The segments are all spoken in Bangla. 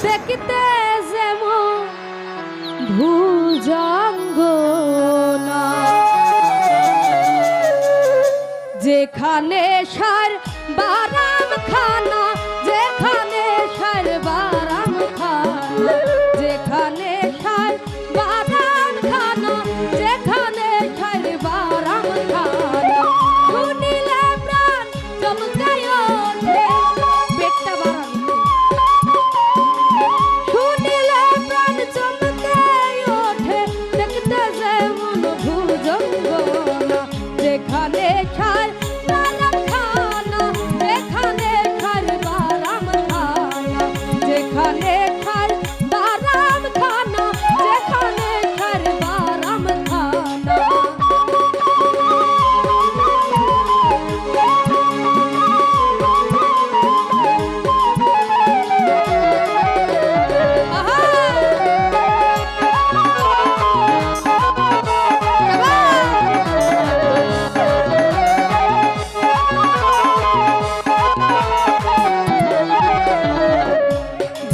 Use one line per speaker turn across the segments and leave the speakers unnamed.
দেখতে যেমন ভুজঙ্গনা, যেখানে সার বারাম খানা, যেখানে সার বারাম খানা, যেখানে সার বারাম খানা, যেখানে সার বারাম খানা, শুনিলে প্রাণ চমকে ওঠে। পেটটা বারাম, শুনিলে প্রাণ চমকে ওঠে। দেখতে যেমন ভুজঙ্গনা, যেখানে সার বারাম খানা, যেখানে সার বারাম খানা, যেখানে সার বারাম খানা, যেখানে সার বারাম খানা।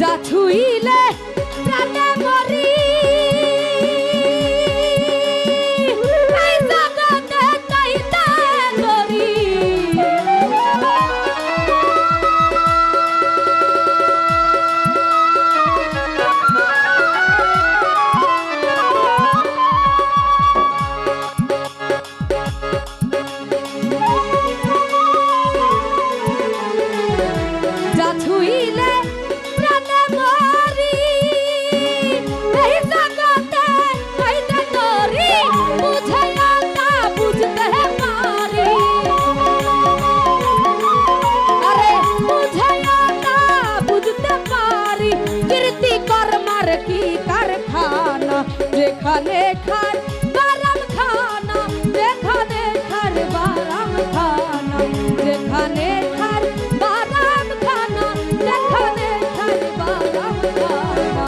যা ছুইলে প্রাণে মরি, এই জগতে তাইতে করি। যা ছুইলে প্রাণে মরি, এই জগতে তাইতে করি। বুঝাইয়া তা বুঝতে পারি, আরে বুঝাইয়া তা বুঝতে পারি। কীর্তি কর্মার কি কারখানা, যেখানে খার বারাম খানা, যেখানে খার বারাম খানা, যেখানে খার বারাম খানা, যেখানে খার বারাম খানা।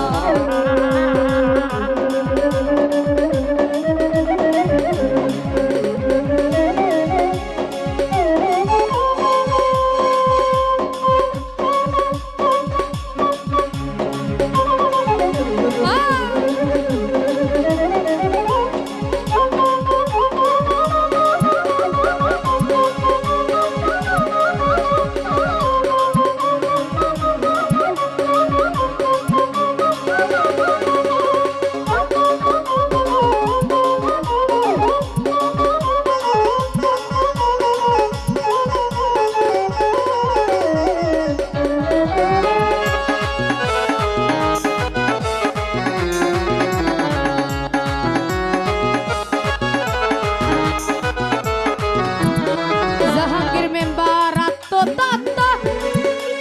জাহাঙ্গীর মেম্বার আত্মতত্ত্ব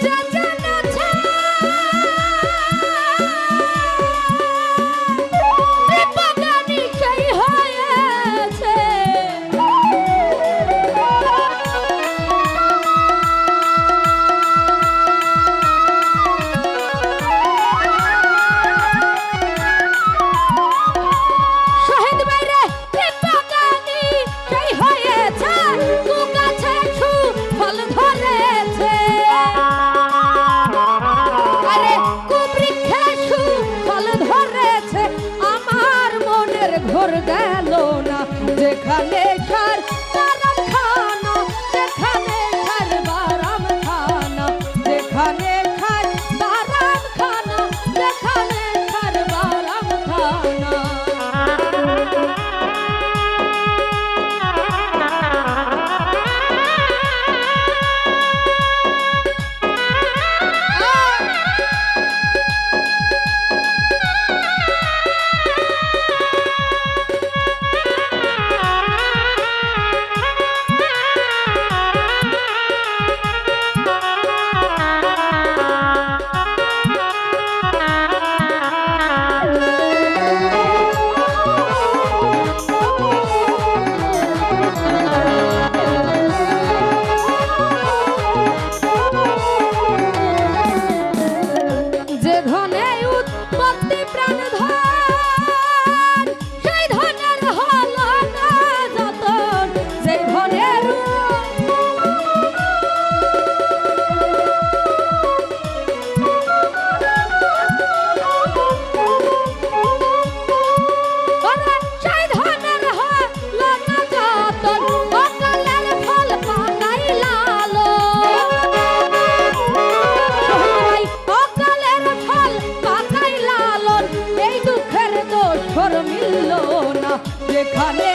যে জেনেছে, বিপজ্ঞানী সেই হয়েছে। শহীদ বাইরে বিপজ্ঞানী সেই হয়েছে, কুগাছে ফল ধরেছে। আরে কুবৃক্ষে ফল ধরেছে, আমার মনের ঘোর গেল না। যেখানে সার বারাম খানা, যেখানে সার বারাম খানা, যেখানে সার বারাম খানা, যেখানে সার বারাম খানা। যেখানে